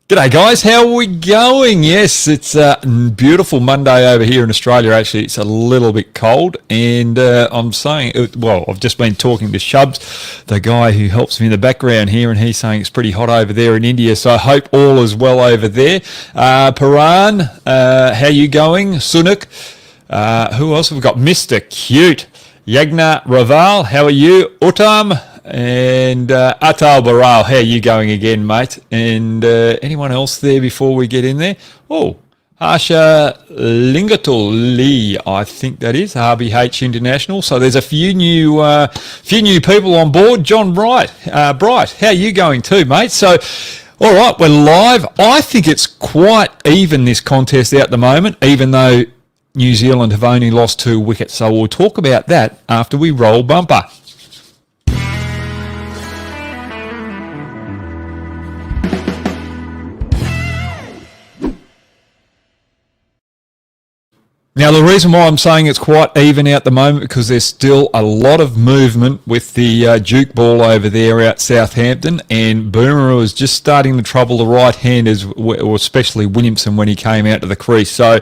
G'day guys, how are we going? Yes, it's a beautiful Monday over here in Australia. Actually, it's a little bit cold, and I'm saying, I've just been talking to Shubs, the guy who helps me in the background here, and he's saying it's pretty hot over there in India, so I hope all is well over there. Paran, how you going? Sunak, who else have we got? Mr. Cute. Yagna Raval, how are you? Uttam. And Atal Baral, how are you going again, mate? And anyone else there before we get in there? Oh, Harsha Lingatul Lee, I think that is RBH International. So there's a few new people on board. John Bright, how are you going too, mate? So, all right, we're live. I think it's quite even, this contest out at the moment, even though New Zealand have only lost 2 wickets. So we'll talk about that after we roll bumper. Now, the reason why I'm saying it's quite even out the moment, because there's still a lot of movement with the Duke ball over there out Southampton, and Bumrah is just starting to trouble the right-handers, or especially Williamson when he came out to the crease. So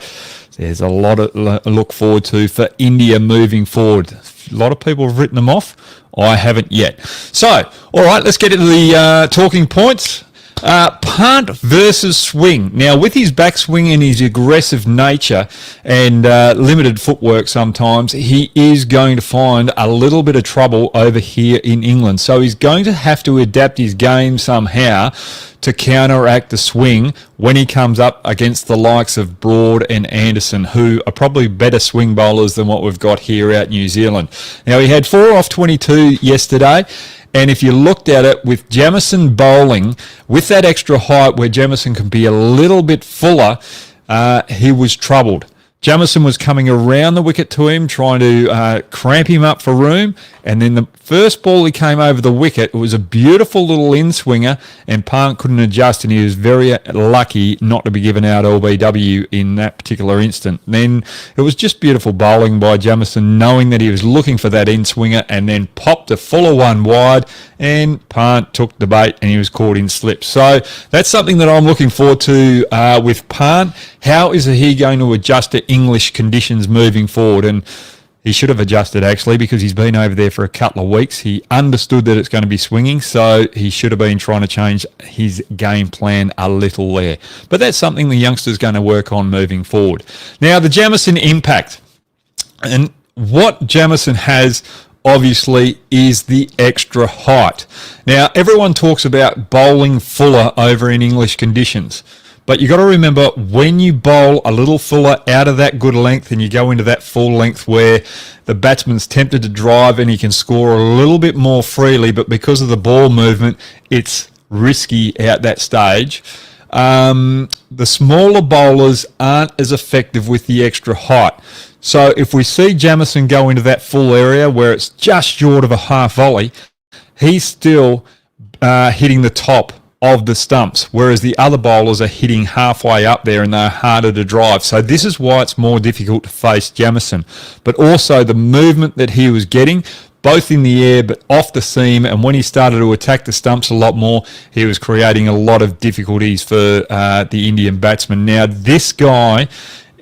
there's a lot to look forward to for India moving forward. A lot of people have written them off. I haven't yet. So, all right, let's get into the talking points. Pant versus swing. Now, with his backswing and his aggressive nature and limited footwork sometimes, he is going to find a little bit of trouble over here in England. So he's going to have to adapt his game somehow to counteract the swing when he comes up against the likes of Broad and Anderson, who are probably better swing bowlers than what we've got here out New Zealand. Now, he had 4 off 22 yesterday. And if you looked at it with Jamieson bowling, with that extra height where Jamieson can be a little bit fuller, he was troubled. Jamieson was coming around the wicket to him, trying to cramp him up for room. And then the first ball he came over the wicket, it was a beautiful little in-swinger, and Pant couldn't adjust, and he was very lucky not to be given out LBW in that particular instant. Then it was just beautiful bowling by Jamieson, knowing that he was looking for that in-swinger, and then popped a fuller one wide, and Pant took the bait, and he was caught in slip. So that's something that I'm looking forward to with Pant. How is he going to adjust to English conditions moving forward? And he should have adjusted, actually, because he's been over there for a couple of weeks. He understood that it's going to be swinging, so he should have been trying to change his game plan a little there. But that's something the youngster's going to work on moving forward. Now, the Jamieson impact. And what Jamieson has, obviously, is the extra height. Now, everyone talks about bowling fuller over in English conditions. But you've got to remember, when you bowl a little fuller out of that good length and you go into that full length where the batsman's tempted to drive and he can score a little bit more freely, but because of the ball movement, it's risky at that stage. The smaller bowlers aren't as effective with the extra height. So if we see Jamieson go into that full area where it's just short of a half volley, he's still hitting the top of the stumps, whereas the other bowlers are hitting halfway up there and they're harder to drive. So this is why it's more difficult to face Jamieson. But also the movement that he was getting, both in the air but off the seam, and when he started to attack the stumps a lot more, he was creating a lot of difficulties for the Indian batsmen. Now, this guy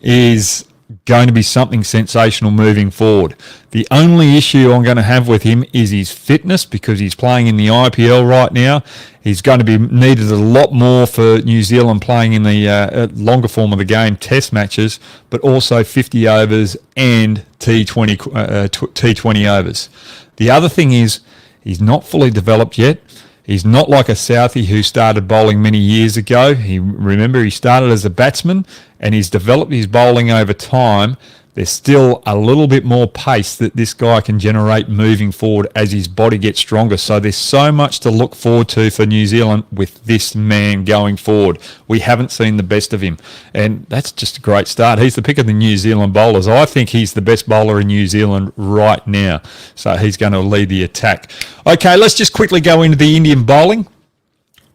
is going to be something sensational moving forward. The only issue I'm going to have with him is his fitness, because he's playing in the IPL right now. He's going to be needed a lot more for New Zealand playing in the longer form of the game, test matches, but also 50 overs and T20 overs. The other thing is he's not fully developed yet. He's not like a Southie who started bowling many years ago. Remember, he started as a batsman and he's developed his bowling over time. There's still a little bit more pace that this guy can generate moving forward as his body gets stronger. So there's so much to look forward to for New Zealand with this man going forward. We haven't seen the best of him, and that's just a great start. He's the pick of the New Zealand bowlers. I think he's the best bowler in New Zealand right now. So he's going to lead the attack. Okay, let's just quickly go into the Indian bowling.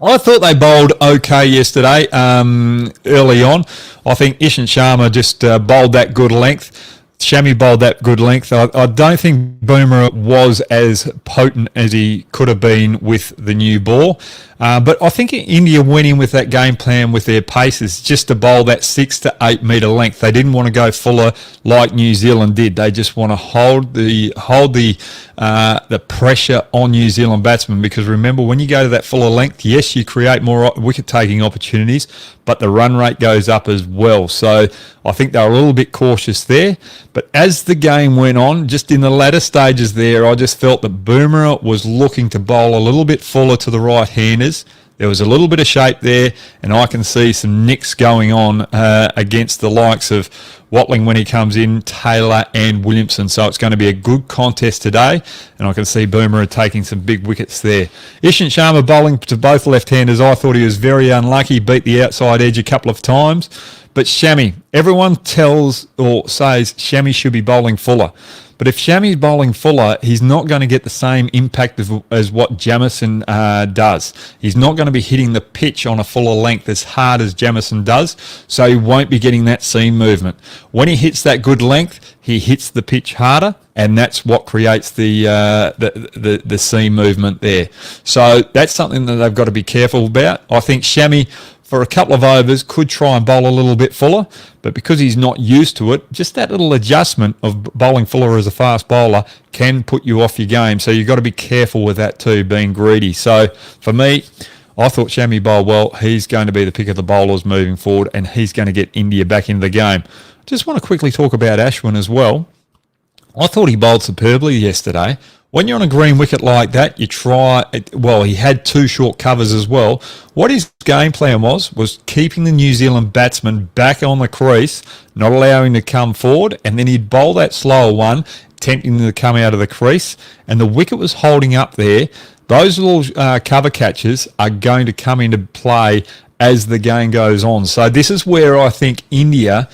I thought they bowled okay yesterday early on. I think Ishant Sharma just bowled that good length. Shami bowled that good length. I don't think Bumrah was as potent as he could have been with the new ball. But I think India went in with that game plan with their paces just to bowl that 6 to 8 metre length. They didn't want to go fuller like New Zealand did. They just want to hold the pressure on New Zealand batsmen, because remember, when you go to that fuller length, yes, you create more wicket-taking opportunities, but the run rate goes up as well. So I think they were a little bit cautious there. But as the game went on, just in the latter stages there, I just felt that Bumrah was looking to bowl a little bit fuller to the right-handers. There was a little bit of shape there, and I can see some nicks going on against the likes of Watling when he comes in, Taylor and Williamson. So it's going to be a good contest today, and I can see Bumrah taking some big wickets there. Ishant Sharma bowling to both left-handers. I thought he was very unlucky, beat the outside edge a couple of times. But Shami, everyone tells or says Shami should be bowling fuller. But if Shami's bowling fuller, he's not going to get the same impact as what Jamieson does. He's not going to be hitting the pitch on a fuller length as hard as Jamieson does, so he won't be getting that seam movement. When he hits that good length, he hits the pitch harder, and that's what creates the seam movement there. So that's something that they've got to be careful about. I think Shami, for a couple of overs, could try and bowl a little bit fuller, but because he's not used to it, just that little adjustment of bowling fuller as a fast bowler can put you off your game. So you've got to be careful with that too, being greedy. So for me, I thought Shami bowled well. He's going to be the pick of the bowlers moving forward, and he's going to get India back into the game. Just want to quickly talk about Ashwin as well. I thought he bowled superbly yesterday. When you're on a green wicket like that, you try, well, he had 2 short covers as well. What his game plan was keeping the New Zealand batsman back on the crease, not allowing him to come forward, and then he'd bowl that slower one, tempting them to come out of the crease, and the wicket was holding up there. Those little cover catches are going to come into play as the game goes on. So this is where I think India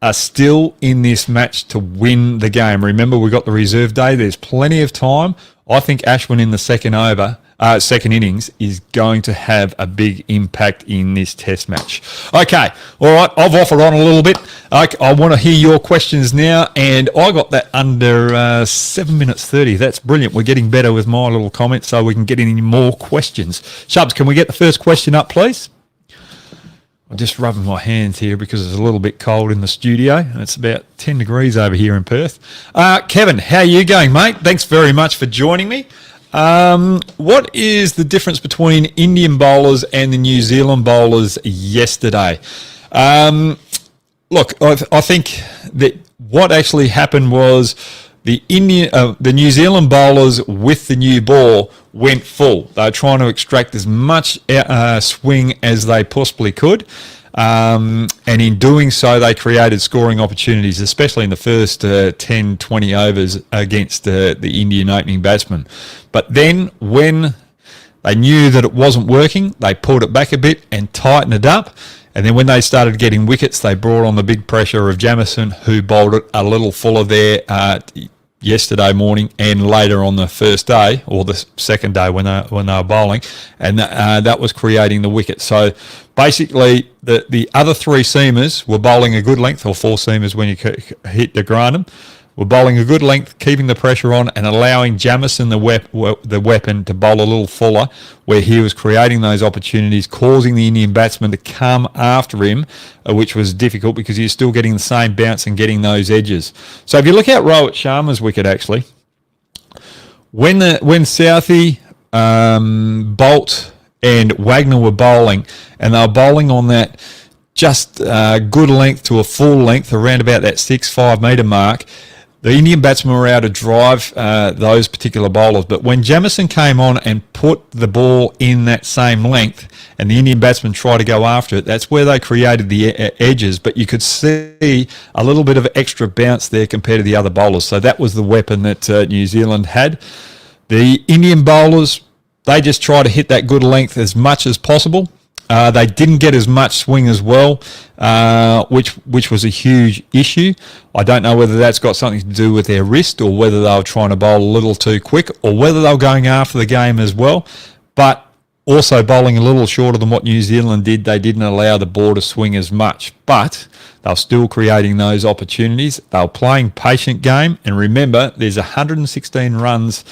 are still in this match to win the game. Remember, we've got the reserve day. There's plenty of time. I think Ashwin in the second innings is going to have a big impact in this test match. Okay, all right, I've offered on a little bit. I want to hear your questions now, and I got that under 7 minutes 30. That's brilliant. We're getting better with my little comments, so we can get any more questions. Shubs, can we get the first question up, please? I'm just rubbing my hands here because it's a little bit cold in the studio. It's about 10 degrees over here in Perth. Kevin, how are you going, mate? Thanks very much for joining me. What is the difference between Indian bowlers and the New Zealand bowlers yesterday? Look, I think that what actually happened was the New Zealand bowlers with the new ball went full. They were trying to extract as much swing as they possibly could. And in doing so, they created scoring opportunities, especially in the first 10, 20 overs against the Indian opening batsman. But then when they knew that it wasn't working, they pulled it back a bit and tightened it up. And then when they started getting wickets, they brought on the big pressure of Jamieson, who bowled it a little fuller there yesterday morning and later on the first day, or the second day when they were bowling, and that was creating the wicket. So basically the other 3 seamers were bowling a good length, or 4 seamers when you hit the Grantham, were bowling a good length, keeping the pressure on and allowing Jamieson the weapon to bowl a little fuller, where he was creating those opportunities, causing the Indian batsman to come after him, which was difficult because you're still getting the same bounce and getting those edges. So if you look at Rohit Sharma's wicket, actually, when Southee, Bolt and Wagner were bowling, and they were bowling on that just good length to a full length, around about that 6-5 metre mark, the Indian batsmen were able to drive those particular bowlers. But when Jamieson came on and put the ball in that same length, and the Indian batsmen tried to go after it, that's where they created the edges. But you could see a little bit of extra bounce there compared to the other bowlers. So that was the weapon that New Zealand had. The Indian bowlers, they just try to hit that good length as much as possible. They didn't get as much swing as well, which was a huge issue. I don't know whether that's got something to do with their wrist, or whether they were trying to bowl a little too quick, or whether they were going after the game as well. But Also bowling a little shorter than what New Zealand did. They didn't allow the ball to swing as much, but they were still creating those opportunities. They were playing patient game. And remember, there's 116 runs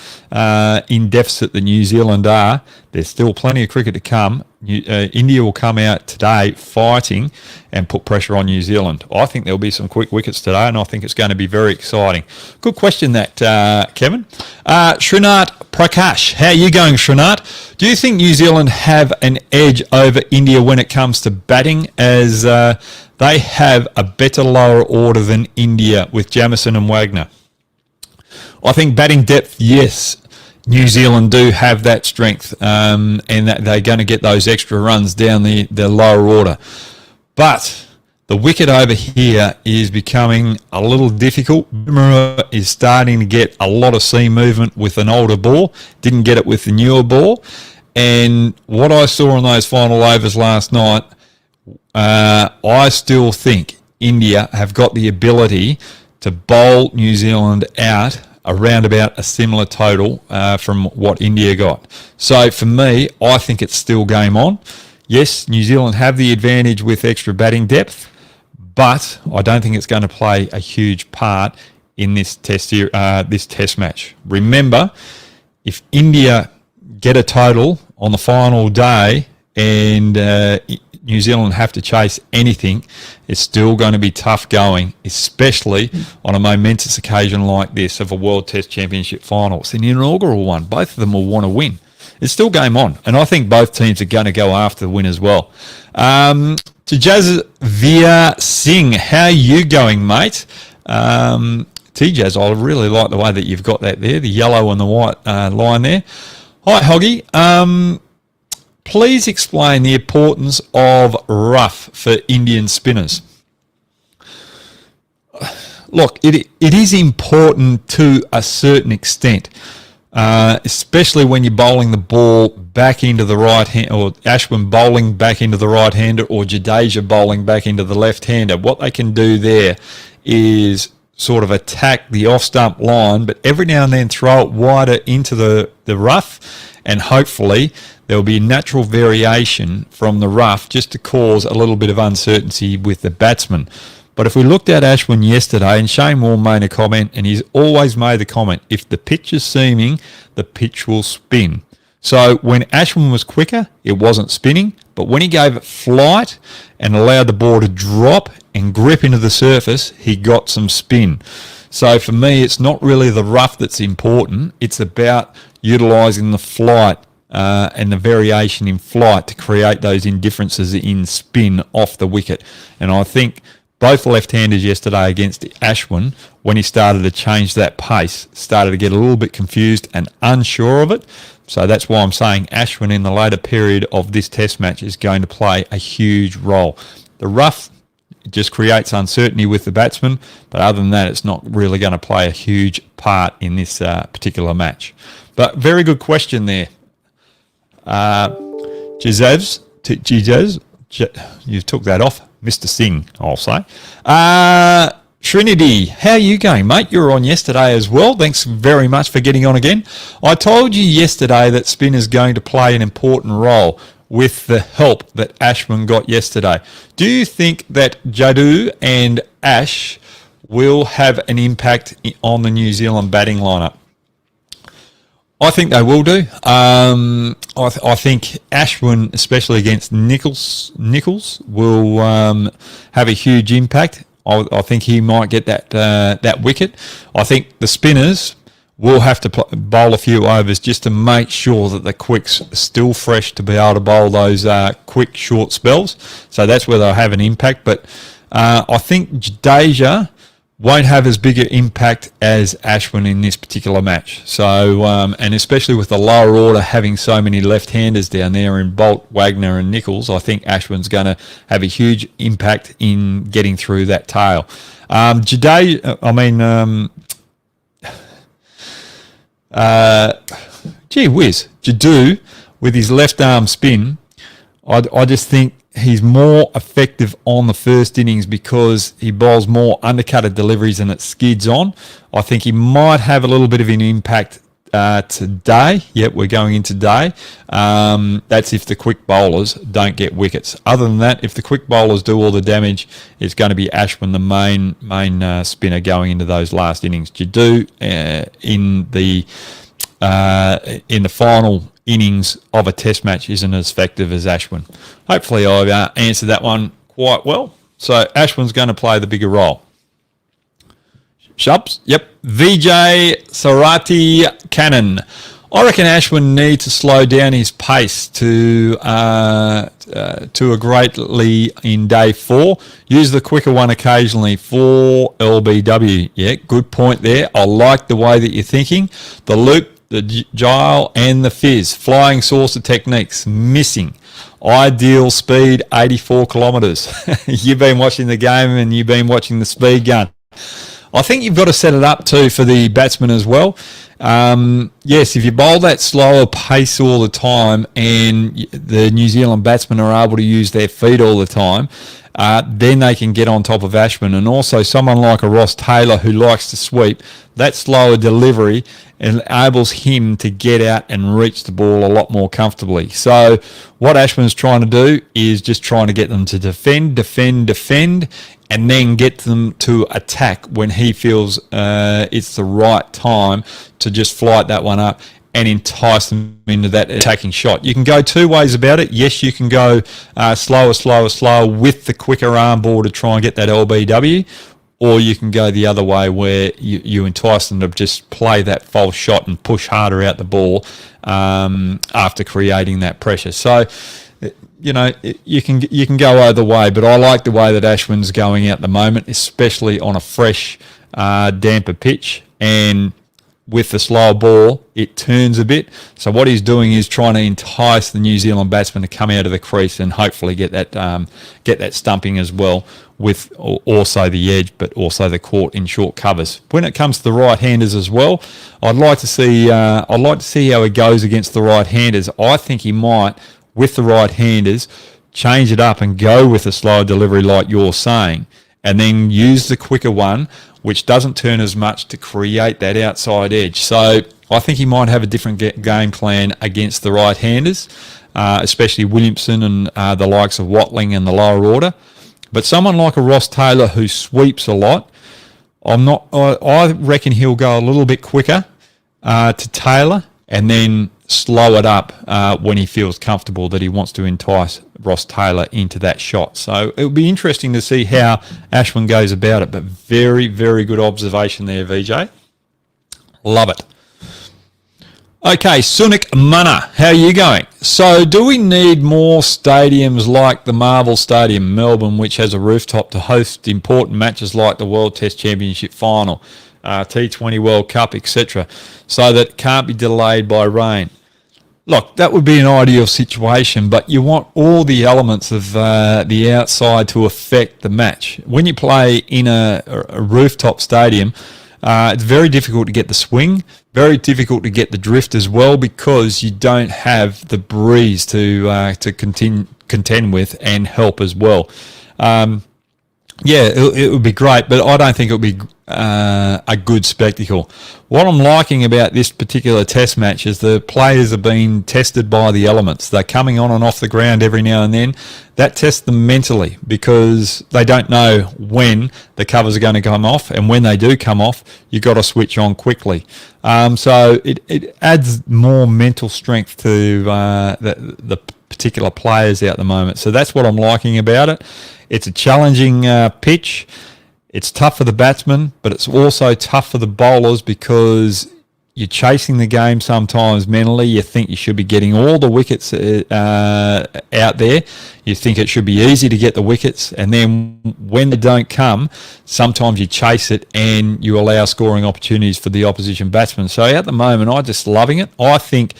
in deficit that New Zealand are. There's still plenty of cricket to come. India will come out today fighting and put pressure on New Zealand. I think there'll be some quick wickets today, and I think it's going to be very exciting. Good question that, Kevin. Srinath Prakash, how are you going, Srinath? Do you think New Zealand have an edge over India when it comes to batting, as they have a better lower order than India with Jamieson and Wagner? I think batting depth, yes. New Zealand do have that strength, and that they're going to get those extra runs down the lower order. But the wicket over here is becoming a little difficult. Bumrah is starting to get a lot of seam movement with an older ball. Didn't get it with the newer ball. And what I saw in those final overs last night, I still think India have got the ability to bowl New Zealand out around about a similar total from what India got. So for me, I think it's still game on. Yes, New Zealand have the advantage with extra batting depth, but I don't think it's going to play a huge part in this test match. Remember, if India get a total on the final day and New Zealand have to chase anything, it's still going to be tough going, especially on a momentous occasion like this of a World Test Championship final. It's an inaugural one. Both of them will want to win. It's still game on, and I think both teams are going to go after the win as well. Tejasvir Singh, how are you going, mate? Tejaz, I really like the way that you've got that there, the yellow and the white line there. Hi, Hoggy. Please explain the importance of rough for Indian spinners. Look, it is important to a certain extent, especially when you're bowling the ball back into the right hand, or Ashwin bowling back into the right hander, or Jadeja bowling back into the left hander. What they can do there is sort of attack the off stump line, but every now and then throw it wider into the rough, and hopefully there will be natural variation from the rough just to cause a little bit of uncertainty with the batsman. But if we looked at Ashwin yesterday, and Shane Warne made a comment, and he's always made the comment, if the pitch is seaming, the pitch will spin. So when Ashwin was quicker, it wasn't spinning, but when he gave it flight and allowed the ball to drop and grip into the surface, he got some spin. So for me, it's not really the rough that's important. It's about utilising the flight and the variation in flight to create those indifferences in spin off the wicket. And I think both left-handers yesterday against Ashwin, when he started to change that pace, started to get a little bit confused and unsure of it. So that's why I'm saying Ashwin in the later period of this test match is going to play a huge role. The rough just creates uncertainty with the batsman, but other than that, it's not really going to play a huge part in this particular match. But very good question there. Jizez, you took that off. Mr. Singh, I'll say. Trinity, how are you going, mate? You were on yesterday as well. Thanks very much for getting on again. I told you yesterday that spin is going to play an important role with the help that Ashwin got yesterday. Do you think that Jadu and Ash will have an impact on the New Zealand batting lineup? I think they will do. I think Ashwin, especially against Nichols, will have a huge impact. I think he might get that wicket. I think the spinners will have to bowl a few overs just to make sure that the quicks are still fresh to be able to bowl those quick, short spells. So that's where they'll have an impact. But I think Jadeja won't have as big an impact as Ashwin in this particular match. So, and especially with the lower order having so many left-handers down there in Bolt, Wagner and Nichols, I think Ashwin's going to have a huge impact in getting through that tail. Gee whiz, Jadu, with his left arm spin, I just think he's more effective on the first innings because he bowls more undercutted deliveries and it skids on. I think he might have a little bit of an impact today. Yep, we're going in today. That's if the quick bowlers don't get wickets. Other than that, if the quick bowlers do all the damage, it's going to be Ashwin, the main spinner, going into those last innings. Jadoo in the final innings of a test match isn't as effective as Ashwin. Hopefully I've answered that one quite well. So Ashwin's going to play the bigger role. Shubs? Yep. Vijay Sarati Cannon. I reckon Ashwin needs to slow down his pace to a greatly in day 4. Use the quicker one occasionally for LBW. Yeah, good point there. I like the way that you're thinking. The loop, the gyre and the fizz. Flying saucer techniques. Missing. Ideal speed, 84 kilometres. You've been watching the game and you've been watching the speed gun. I think you've got to set it up too for the batsman as well. Yes, if you bowl that slower pace all the time and the New Zealand batsmen are able to use their feet all the time, then they can get on top of Ashwin. And also someone like a Ross Taylor who likes to sweep, that slower delivery enables him to get out and reach the ball a lot more comfortably. So what Ashwin's trying to do is just trying to get them to defend, and then get them to attack when he feels it's the right time to just flight that one up and entice them into that attacking shot. You can go two ways about it. Yes, you can go slower with the quicker arm ball to try and get that LBW, or you can go the other way where you entice them to just play that false shot and push harder out the ball after creating that pressure. So, you know, you can go either way, but I like the way that Ashwin's going at the moment, especially on a fresh, damper pitch, and with the slower ball, it turns a bit. So what he's doing is trying to entice the New Zealand batsman to come out of the crease and hopefully get that stumping as well, with also the edge, but also the court in short covers. When it comes to the right-handers as well, I'd like to see how he goes against the right-handers. I think he might, with the right-handers, change it up and go with a slower delivery like you're saying, and then use the quicker one, which doesn't turn as much, to create that outside edge. So I think he might have a different game plan against the right-handers, especially Williamson and the likes of Watling and the lower order. But someone like a Ross Taylor who sweeps a lot, I reckon he'll go a little bit quicker to Taylor and then slow it up when he feels comfortable that he wants to entice Ross Taylor into that shot. So it'll be interesting to see how Ashwin goes about it, but very, very good observation there, VJ. Love it. Okay, Sunik Munna, how are you going? So do we need more stadiums like the Marvel Stadium, Melbourne, which has a rooftop to host important matches like the World Test Championship Final, T20 World Cup, etc., so that it can't be delayed by rain? Look, that would be an ideal situation, but you want all the elements of the outside to affect the match. When you play in a rooftop stadium, it's very difficult to get the swing, very difficult to get the drift as well, because you don't have the breeze to contend with and help as well. Yeah, it would be great, but I don't think it would be a good spectacle. What I'm liking about this particular test match is the players are being tested by the elements. They're coming on and off the ground every now and then. That tests them mentally, because they don't know when the covers are going to come off, and when they do come off, you've got to switch on quickly. So it adds more mental strength to the particular players out the moment. So that's what I'm liking about it. It's a challenging pitch. It's tough for the batsmen, but it's also tough for the bowlers, because you're chasing the game sometimes mentally. You think you should be getting all the wickets out there. You think it should be easy to get the wickets, and then when they don't come, sometimes you chase it and you allow scoring opportunities for the opposition batsmen. So at the moment, I'm just loving it. I think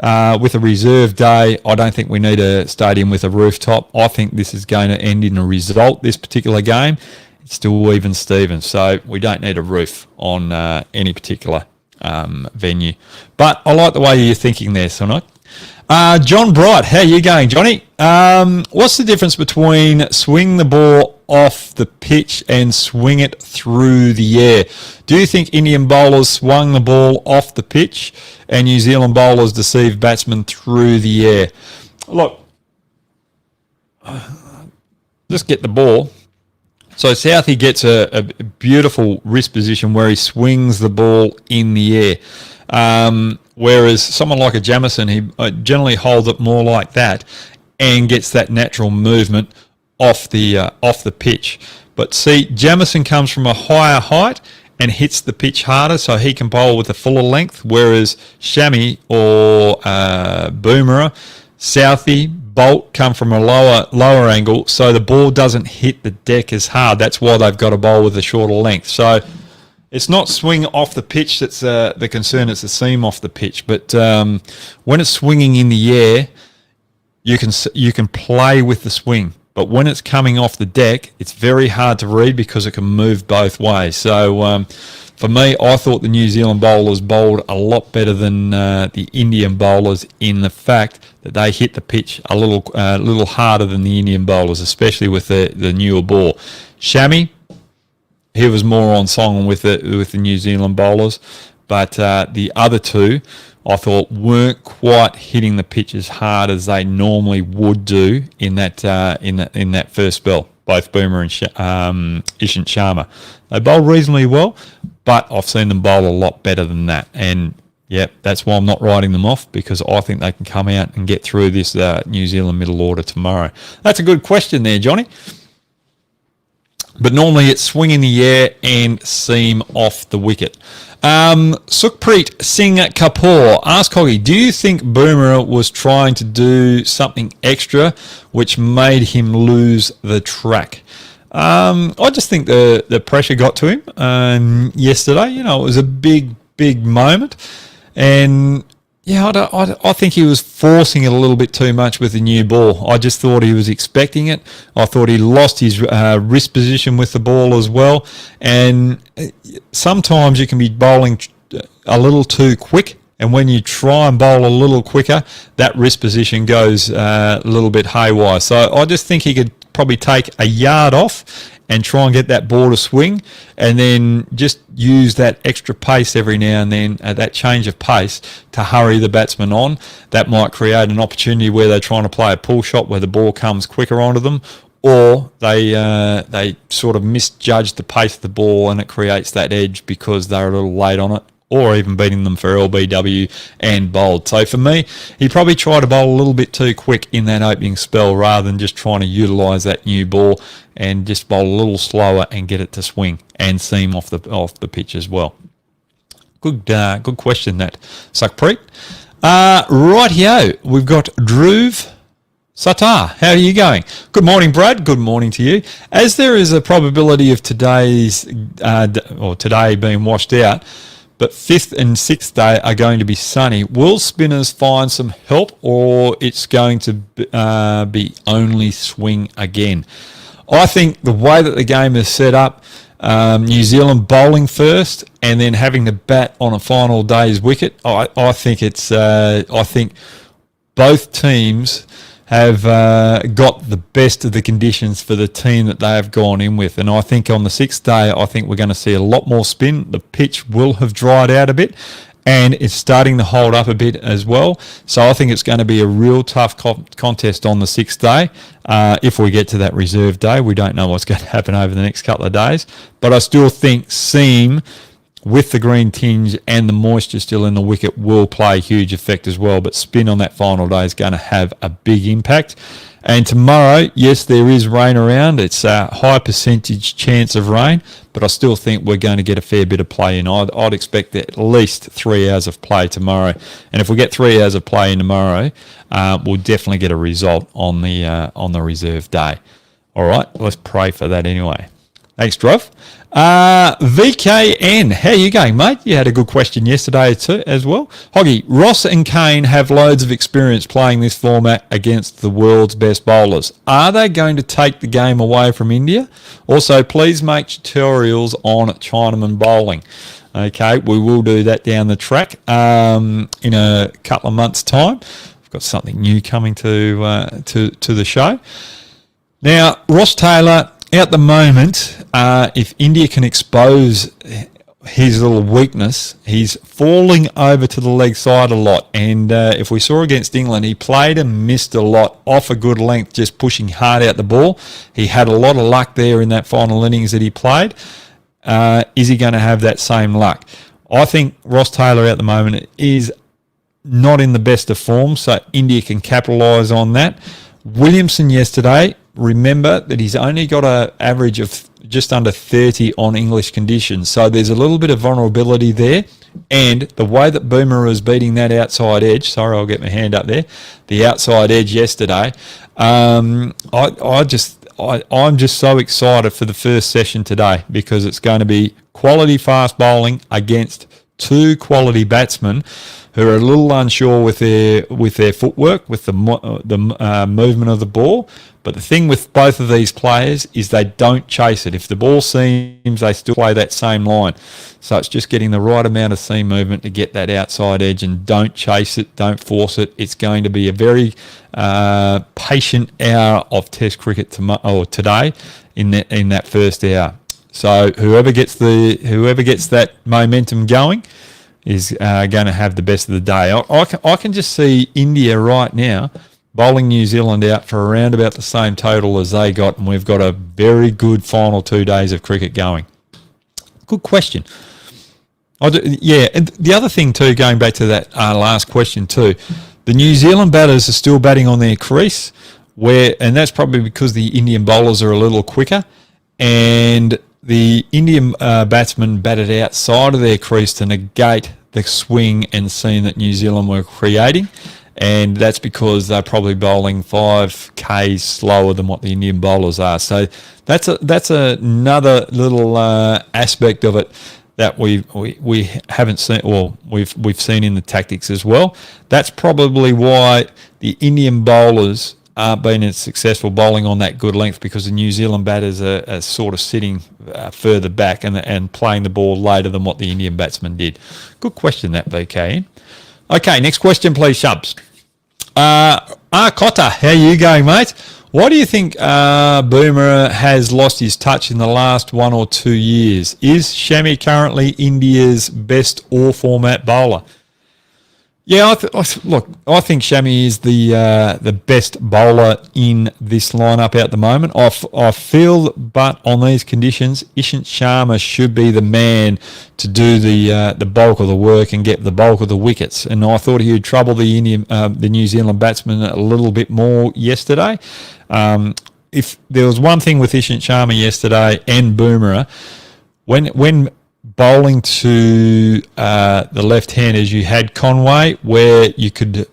with a reserve day, I don't think we need a stadium with a rooftop. I think this is going to end in a result, this particular game. It's still even Stevens, so we don't need a roof on any particular venue. But I like the way you're thinking there, Sonok. John Bright, how you going, Johnny? What's the difference between swing the ball off the pitch and swing it through the air? Do you think Indian bowlers swung the ball off the pitch and New Zealand bowlers deceived batsmen through the air? Look, just get the ball. So Southey gets a beautiful wrist position where he swings the ball in the air. Whereas someone like a Jamieson, he generally holds it more like that and gets that natural movement off the pitch. But see, Jamieson comes from a higher height and hits the pitch harder, so he can bowl with a fuller length, whereas Shami or Bumrah, Southey, Bolt come from a lower angle, so the ball doesn't hit the deck as hard. That's why they've got to bowl with a shorter length. So it's not swing off the pitch that's the concern, it's the seam off the pitch. But when it's swinging in the air, you can play with the swing. But when it's coming off the deck, it's very hard to read because it can move both ways. So for me, I thought the New Zealand bowlers bowled a lot better than the Indian bowlers in the fact that they hit the pitch a little harder than the Indian bowlers, especially with the newer ball. Shami, he was more on song with the New Zealand bowlers, but the other two, I thought, weren't quite hitting the pitch as hard as they normally would do in that first spell. Both Bumrah and Ishant Sharma, they bowled reasonably well, but I've seen them bowl a lot better than that. And yep, that's why I'm not writing them off, because I think they can come out and get through this New Zealand middle order tomorrow. That's a good question there, Johnny. But normally it's swing in the air and seam off the wicket. Sukhpreet Singh Kapoor asked Hoggy, do you think Bumrah was trying to do something extra which made him lose the track? I just think the pressure got to him yesterday. You know, it was a big moment. And yeah, I think he was forcing it a little bit too much with the new ball. I just thought he was expecting it. I thought he lost his wrist position with the ball as well. And sometimes you can be bowling a little too quick. And when you try and bowl a little quicker, that wrist position goes a little bit haywire. So I just think he could probably take a yard off and try and get that ball to swing, and then just use that extra pace every now and then, that change of pace to hurry the batsman on. That might create an opportunity where they're trying to play a pull shot where the ball comes quicker onto them, or they sort of misjudge the pace of the ball and it creates that edge because they're a little late on it, or even beating them for LBW and bowled. So for me, he probably tried to bowl a little bit too quick in that opening spell rather than just trying to utilise that new ball and just bowl a little slower and get it to swing and seam off the pitch as well. Good question, that, Sukhpreet. Righty-o, we've got Dhruv Satar. How are you going? Good morning, Brad. Good morning to you. As there is a probability of today being washed out, but 5th and 6th day are going to be sunny, will spinners find some help, or it's going to be only swing again? I think the way that the game is set up, New Zealand bowling first and then having to bat on a final day's wicket, I think both teams have got the best of the conditions for the team that they have gone in with. And I think on the 6th day, I think we're going to see a lot more spin. The pitch will have dried out a bit, and it's starting to hold up a bit as well. So I think it's going to be a real tough contest on the 6th day. If we get to that reserve day, we don't know what's going to happen over the next couple of days. But I still think seam with the green tinge and the moisture still in the wicket will play a huge effect as well. But spin on that final day is going to have a big impact. And tomorrow, yes, there is rain around. It's a high percentage chance of rain, but I still think we're going to get a fair bit of play in. I'd expect at least 3 hours of play tomorrow. And if we get 3 hours of play in tomorrow, we'll definitely get a result on the reserve day. All right, let's pray for that anyway. Thanks, Drew. VKN, how you going, mate? You had a good question yesterday too, as well. Hoggy, Ross and Kane have loads of experience playing this format against the world's best bowlers. Are they going to take the game away from India? Also, please make tutorials on Chinaman bowling. Okay, we will do that down the track in a couple of months' time. got something new coming to the show. Now, Ross Taylor, at the moment, if India can expose his little weakness, he's falling over to the leg side a lot. And if we saw against England, he played and missed a lot off a good length, just pushing hard out the ball. He had a lot of luck there in that final innings that he played. Is he going to have that same luck? I think Ross Taylor at the moment is not in the best of form, so India can capitalise on that. Williamson yesterday, remember that he's only got an average of just under 30 on English conditions. So there's a little bit of vulnerability there. And the way that Bumrah was beating that outside edge, sorry, I'll get my hand up there, the outside edge yesterday, I'm just so excited for the first session today because it's going to be quality fast bowling against two quality batsmen who are a little unsure with their footwork, with the movement of the ball. But the thing with both of these players is they don't chase it. If the ball seams, they still play that same line. So it's just getting the right amount of seam movement to get that outside edge, and don't chase it, don't force it. It's going to be a very patient hour of Test cricket today in that first hour. So whoever gets that momentum going is going to have the best of the day. I can just see India right now bowling New Zealand out for around about the same total as they got, and we've got a very good final 2 days of cricket going. Good question. And the other thing too, going back to that last question too, the New Zealand batters are still batting on their crease, and that's probably because the Indian bowlers are a little quicker, and the Indian batsmen batted outside of their crease to negate the swing and seam that New Zealand were creating. And that's because they're probably bowling 5 Ks slower than what the Indian bowlers are. So that's another little aspect of it that we haven't seen, or we've seen in the tactics as well. That's probably why the Indian bowlers aren't being as successful bowling on that good length, because the New Zealand batters are sort of sitting further back and playing the ball later than what the Indian batsmen did. Good question, that, VK. Okay, next question, please, Shubs. Cotta, how you going, mate? Why do you think Bumrah has lost his touch in the last 1 or 2 years? Is Shami currently India's best all-format bowler? Yeah, I think Shami is the best bowler in this lineup at the moment. I feel, but on these conditions, Ishant Sharma should be the man to do the bulk of the work and get the bulk of the wickets. And I thought he would trouble the New Zealand batsmen a little bit more yesterday. If there was one thing with Ishant Sharma yesterday and Bumrah, when bowling to the left-handers, you had Conway, where you could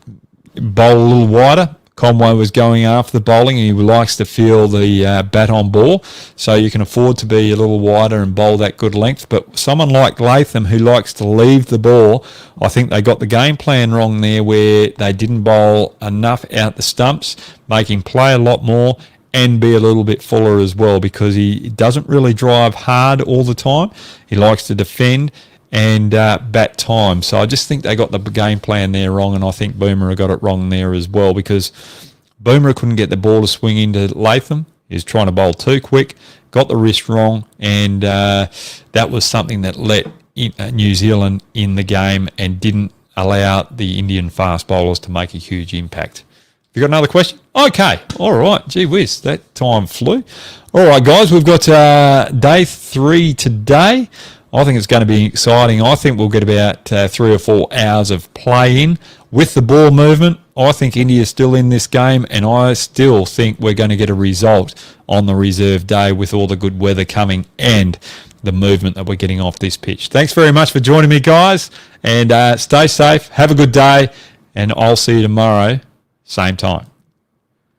bowl a little wider. Conway was going after the bowling, and he likes to feel the bat on ball, so you can afford to be a little wider and bowl that good length. But someone like Latham, who likes to leave the ball, I think they got the game plan wrong there, where they didn't bowl enough out the stumps, make him play a lot more and be a little bit fuller as well, because he doesn't really drive hard all the time. He likes to defend and bat time. So I just think they got the game plan there wrong, and I think Bumrah got it wrong there as well, because Bumrah couldn't get the ball to swing into Latham. He was trying to bowl too quick, got the wrist wrong, and that was something that let New Zealand in the game and didn't allow the Indian fast bowlers to make a huge impact. You got another question? Okay. All right. Gee whiz, that time flew. All right, guys, we've got day 3 today. I think it's going to be exciting. I think we'll get about 3 or 4 hours of play in with the ball movement. I think India's still in this game, and I still think we're going to get a result on the reserve day with all the good weather coming and the movement that we're getting off this pitch. Thanks very much for joining me, guys, and stay safe. Have a good day, and I'll see you tomorrow. Same time.